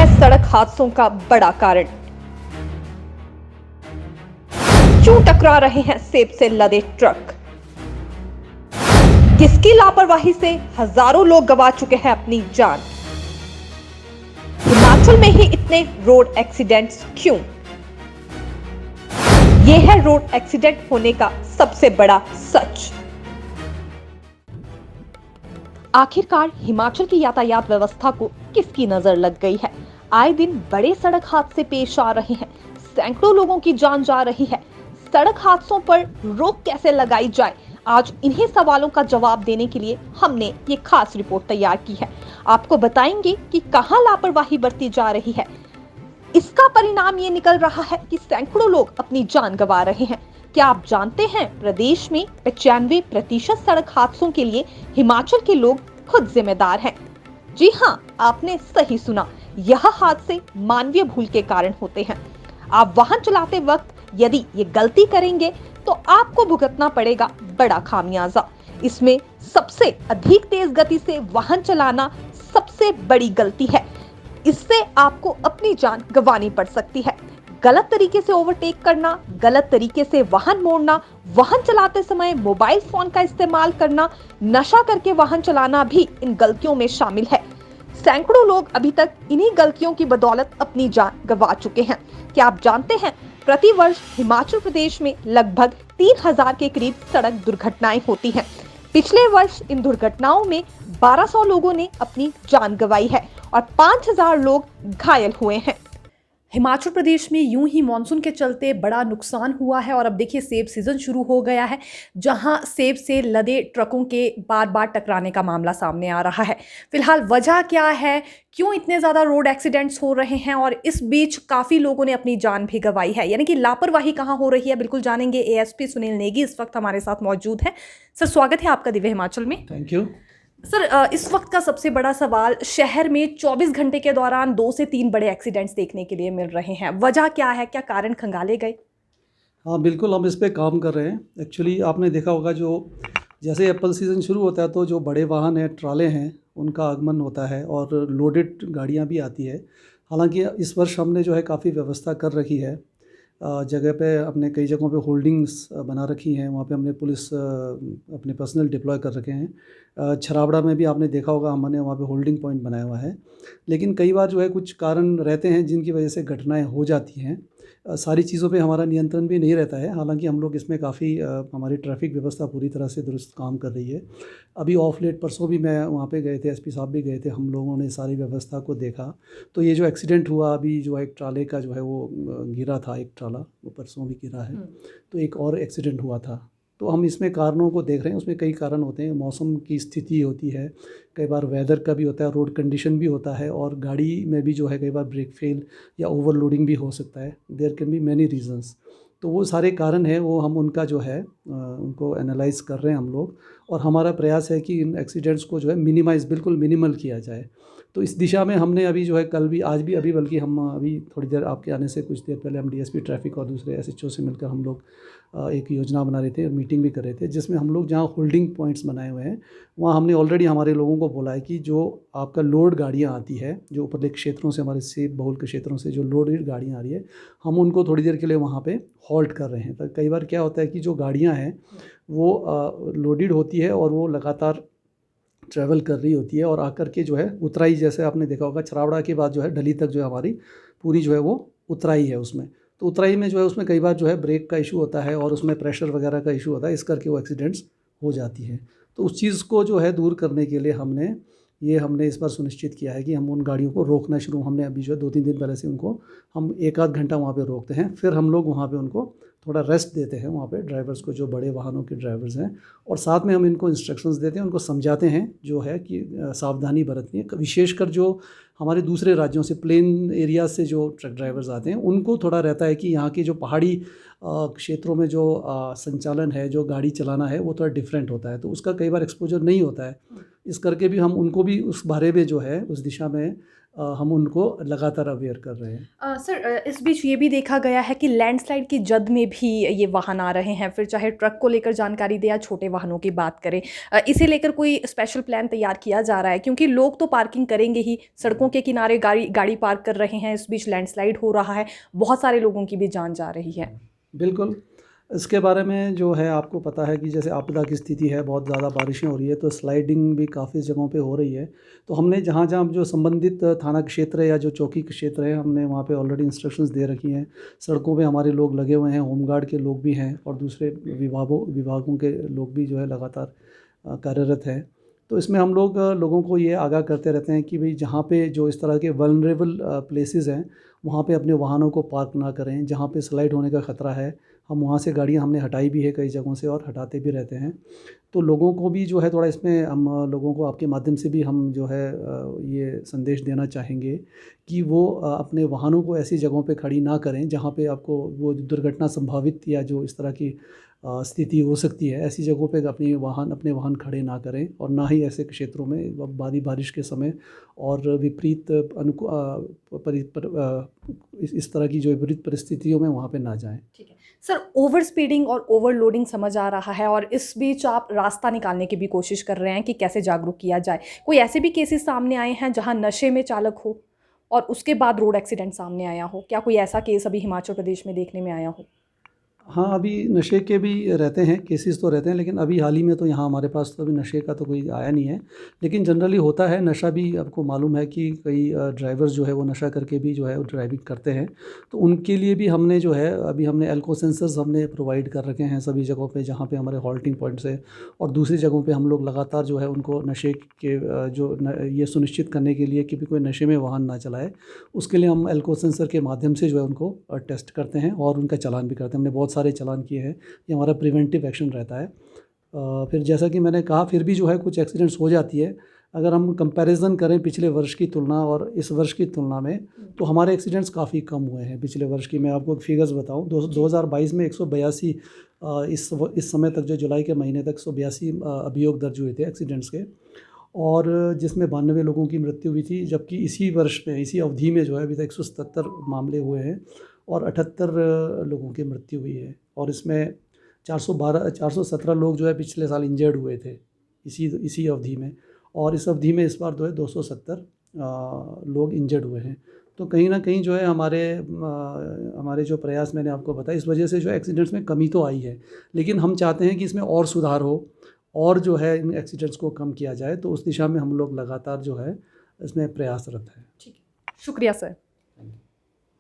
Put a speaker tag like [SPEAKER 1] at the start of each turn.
[SPEAKER 1] है सड़क हादसों का बड़ा कारण। क्यों टकरा रहे हैं सेब से लदे ट्रक? किसकी लापरवाही से हजारों लोग गंवा चुके हैं अपनी जान? हिमाचल में ही इतने रोड एक्सीडेंट्स क्यों? यह है रोड एक्सीडेंट होने का सबसे बड़ा सच। आखिरकार हिमाचल की यातायात व्यवस्था को किसकी नजर लग गई है? आए दिन बड़े सड़क हादसे पेश आ रहे हैं, सैकड़ों लोगों की जान जा रही है। सड़क हादसों पर रोक कैसे लगाई जाए, आज इन्हीं सवालों का जवाब देने के लिए हमने ये खास रिपोर्ट तैयार की है। आपको बताएंगे कि कहां लापरवाही बरती जा रही है। इसका परिणाम ये निकल रहा है कि सैकड़ों लोग अपनी जान गंवा रहे हैं। क्या आप जानते हैं, प्रदेश में 95% सड़क हादसों के लिए हिमाचल के लोग खुद जिम्मेदार हैं। जी हाँ, आपने सही सुना, यह हादसे मानवीय भूल के कारण होते हैं। आप वाहन चलाते वक्त यदि ये गलती करेंगे तो आपको भुगतना पड़ेगा बड़ा खामियाजा। इसमें सबसे अधिक तेज गति से वाहन चलाना सबसे बड़ी गलती है। इससे आपको अपनी जान गंवानी पड़ सकती है। गलत तरीके से ओवरटेक करना, गलत तरीके से वाहन मोड़ना, वाहन चलाते समय मोबाइल फोन का इस्तेमाल करना, नशा करके वाहन चलाना भी इन गलतियों में शामिल है। सैकड़ों लोग अभी तक इन्हीं गलतियों की बदौलत अपनी जान गंवा चुके हैं। क्या आप जानते हैं, प्रति वर्ष हिमाचल प्रदेश में लगभग 3000 के करीब सड़क दुर्घटनाएं होती हैं। पिछले वर्ष इन दुर्घटनाओं में 1200 लोगों ने अपनी जान गंवाई है और 5000 लोग घायल हुए हैं।
[SPEAKER 2] हिमाचल प्रदेश में यूं ही मानसून के चलते बड़ा नुकसान हुआ है और अब देखिए सेब सीजन शुरू हो गया है, जहां सेब से लदे ट्रकों के बार बार टकराने का मामला सामने आ रहा है। फिलहाल वजह क्या है, क्यों इतने ज़्यादा रोड एक्सीडेंट्स हो रहे हैं और इस बीच काफ़ी लोगों ने अपनी जान भी गंवाई है, यानी कि लापरवाही कहाँ हो रही है, बिल्कुल जानेंगे। एएसपी सुनील नेगी इस वक्त हमारे साथ मौजूद हैं। सर, स्वागत है आपका दिव्य हिमाचल में।
[SPEAKER 3] थैंक यू
[SPEAKER 2] सर, इस वक्त का सबसे बड़ा सवाल, शहर में 24 घंटे के दौरान 2 से 3 बड़े एक्सीडेंट्स देखने के लिए मिल रहे हैं। वजह क्या है, क्या कारण खंगाले गए?
[SPEAKER 3] हाँ, बिल्कुल हम इस पे काम कर रहे हैं। एक्चुअली आपने देखा होगा, जो जैसे एप्पल सीज़न शुरू होता है तो जो बड़े वाहन हैं, ट्राले हैं, उनका आगमन होता है और लोडेड गाड़ियाँ भी आती है। हालांकि इस वर्ष हमने जो है काफ़ी व्यवस्था कर रखी है। जगह पे हमने कई जगहों पे होल्डिंग्स बना रखी हैं, वहाँ पे हमने पुलिस अपने पर्सनल डिप्लॉय कर रखे हैं। छराबड़ा में भी आपने देखा होगा, हमने वहाँ पे होल्डिंग पॉइंट बनाया हुआ है। लेकिन कई बार जो है कुछ कारण रहते हैं जिनकी वजह से घटनाएं हो जाती हैं। सारी चीज़ों पे हमारा नियंत्रण भी नहीं रहता है। हालांकि हम लोग इसमें काफ़ी हमारी ट्रैफिक व्यवस्था पूरी तरह से दुरुस्त काम कर रही है। अभी ऑफ लेट परसों भी मैं वहाँ पे गए थे, एसपी साहब भी गए थे, हम लोगों ने सारी व्यवस्था को देखा। तो ये जो एक्सीडेंट हुआ अभी, जो एक ट्राले का जो है वो गिरा था, एक ट्राला वो परसों भी गिरा है। तो एक और एक्सीडेंट हुआ था। तो हम इसमें कारणों को देख रहे हैं। उसमें कई कारण होते हैं, मौसम की स्थिति होती है, कई बार वेदर का भी होता है, रोड कंडीशन भी होता है, और गाड़ी में भी जो है कई बार ब्रेक फेल या ओवरलोडिंग भी हो सकता है। There can be many reasons. तो वो सारे कारण हैं, वो हम उनका जो है उनको एनालाइज कर रहे हैं हम लोग। और हमारा प्रयास है कि इन एक्सीडेंट्स को जो है मिनिमाइज़, बिल्कुल मिनिमल किया जाए। तो इस दिशा में हमने अभी जो है कल भी, आज भी, अभी बल्कि हम अभी थोड़ी देर आपके आने से कुछ देर पहले हम डीएसपी ट्रैफिक और दूसरे एसएचओ से मिलकर हम लोग एक योजना बना रहे थे और मीटिंग भी कर रहे थे, जिसमें हम लोग जहाँ होल्डिंग पॉइंट्स बनाए हुए हैं वहाँ हमने ऑलरेडी हमारे लोगों को बोला है कि जो आपका लोड गाड़ियाँ आती है, जो ऊपरले क्षेत्रों से, हमारे सेब बहुल के क्षेत्रों से जो लोडेड गाड़ियाँ आ रही है, हम उनको थोड़ी देर के लिए वहाँ पे हॉल्ट कर रहे हैं। तो कई बार क्या होता है कि जो गाड़ियाँ हैं वो लोडेड होती है और वो लगातार ट्रैवल कर रही होती है, और आकर के जो है उतराई, जैसे आपने देखा होगा छरावड़ा के बाद जो है ढली तक जो है हमारी पूरी जो है वो उतराई है उसमें। तो उतराई में जो है उसमें कई बार जो है ब्रेक का इशू होता है और उसमें प्रेशर वगैरह का इशू होता है, इस करके वो एक्सीडेंट्स हो जाती है। तो उस चीज़ को जो है दूर करने के लिए हमने इस बार सुनिश्चित किया है कि हम उन गाड़ियों को रोकना शुरू, हमने अभी जो है 2-3 दिन पहले से उनको हम 1 आध घंटा वहाँ पे रोकते हैं, फिर हम लोग वहाँ पे उनको थोड़ा रेस्ट देते हैं, वहाँ पे ड्राइवर्स को, जो बड़े वाहनों के ड्राइवर्स हैं, और साथ में हम इनको इंस्ट्रक्शंस देते हैं, उनको समझाते हैं जो है कि सावधानी बरतनी है। विशेषकर जो हमारे दूसरे राज्यों से, प्लेन एरिया से जो ट्रक ड्राइवर्स आते हैं, उनको थोड़ा रहता है कि यहाँ के जो पहाड़ी क्षेत्रों में जो संचालन है, जो गाड़ी चलाना है, वो थोड़ा डिफरेंट होता है, तो उसका कई बार एक्सपोजर नहीं होता है। इस करके भी हम उनको भी उस बारे में जो है, उस दिशा में हम उनको लगातार अवेयर कर रहे हैं।
[SPEAKER 2] सर, इस बीच ये भी देखा गया है कि लैंडस्लाइड की जद में भी ये वाहन आ रहे हैं, फिर चाहे ट्रक को लेकर जानकारी दें या छोटे वाहनों की बात करें, इसे लेकर कोई स्पेशल प्लान तैयार किया जा रहा है? क्योंकि लोग तो पार्किंग करेंगे ही, सड़कों के किनारे गाड़ी गाड़ी पार्क कर रहे हैं, इस बीच लैंडस्लाइड हो रहा है, बहुत सारे लोगों की भी जान जा रही है।
[SPEAKER 3] बिल्कुल, इसके बारे में जो है आपको पता है कि जैसे आपदा की स्थिति है, बहुत ज़्यादा बारिशें हो रही है, तो स्लाइडिंग भी काफ़ी जगहों पे हो रही है। तो हमने जहाँ-जहाँ जो संबंधित थाना क्षेत्र है या जो चौकी क्षेत्र है, हमने वहाँ पे ऑलरेडी इंस्ट्रक्शंस दे रखी हैं। सड़कों पे हमारे लोग लगे हुए हैं, होमगार्ड के लोग भी हैं और दूसरे विभागों के लोग भी जो है लगातार कार्यरत हैं। तो इसमें हम लोग लोगों को ये आगाह करते रहते हैं कि भई जहाँ पे जो इस तरह के वल्नरेबल प्लेसेस हैं, वहाँ पे अपने वाहनों को पार्क ना करें। जहाँ पे स्लाइड होने का ख़तरा है, हम वहाँ से गाड़ियाँ हमने हटाई भी है कई जगहों से और हटाते भी रहते हैं। तो लोगों को भी जो है थोड़ा इसमें हम लोगों को आपके माध्यम से भी हम जो है ये संदेश देना चाहेंगे कि वो अपने वाहनों को ऐसी जगहों पे खड़ी ना करें जहाँ पे आपको वो दुर्घटना संभावित या जो इस तरह की स्थिति हो सकती है। ऐसी जगहों पे अपने वाहन खड़े ना करें और ना ही ऐसे क्षेत्रों में भारी बारिश के समय और विपरीत इस तरह की जो विपरीत परिस्थितियों में वहाँ पे ना जाएं।
[SPEAKER 2] ठीक है सर, ओवर स्पीडिंग और ओवरलोडिंग समझ आ रहा है और इस बीच आप रास्ता निकालने की भी कोशिश कर रहे हैं कि कैसे जागरूक किया जाए। कोई ऐसे भी केसेस सामने आए हैं जहां नशे में चालक हो और उसके बाद रोड एक्सीडेंट सामने आया हो? क्या कोई ऐसा केस अभी हिमाचल प्रदेश में देखने में आया हो?
[SPEAKER 3] हाँ, अभी नशे के भी रहते हैं, केसेस तो रहते हैं, लेकिन अभी हाल ही में तो यहाँ हमारे पास तो अभी नशे का तो कोई आया नहीं है। लेकिन जनरली होता है नशा भी, आपको मालूम है कि कई ड्राइवर्स जो है वो नशा करके भी जो है वो ड्राइविंग करते हैं। तो उनके लिए भी हमने जो है अभी हमने एल्को सेंसर्स हमने प्रोवाइड कर रखे हैं सभी जगहों पे जहाँ पे हमारे हॉल्टिंग पॉइंट्स है और दूसरी जगहों पे हम लोग लगातार जो है उनको नशे के ये सुनिश्चित करने के लिए कि भी कोई नशे में वाहन ना चलाए, उसके लिए हम एल्को सेंसर के माध्यम से जो है उनको टेस्ट करते हैं और उनका चालान भी करते हैं। हमने बहुत सारे चालान किए हैं, ये हमारा प्रिवेंटिव एक्शन रहता है। फिर जैसा कि मैंने कहा, फिर भी जो है कुछ एक्सीडेंट्स हो जाती है। अगर हम कंपैरिजन करें पिछले वर्ष की तुलना और इस वर्ष की तुलना में, तो हमारे एक्सीडेंट्स काफ़ी कम हुए हैं पिछले वर्ष की। मैं आपको फिगर्स बताऊं, 2022 में 182 इस समय तक जो जुलाई के महीने तक 182 अभियोग दर्ज हुए थे एक्सीडेंट्स के, और जिसमें 92 लोगों की मृत्यु हुई थी। जबकि इसी वर्ष में, इसी अवधि में जो है अभी तक 177 मामले हुए हैं और 78 लोगों की मृत्यु हुई है। और इसमें 417 लोग जो है पिछले साल इंजर्ड हुए थे इसी अवधि में, और इस अवधि में इस बार जो है 270 लोग इंजर्ड हुए हैं। तो कहीं ना कहीं जो है हमारे जो प्रयास मैंने आपको बताया, इस वजह से जो एक्सीडेंट्स में कमी तो आई है, लेकिन हम चाहते हैं कि इसमें और सुधार हो और जो है इन एक्सीडेंट्स को कम किया जाए। तो उस दिशा में हम लोग लगातार जो है इसमें प्रयासरत हैं।
[SPEAKER 2] ठीक है, शुक्रिया सर।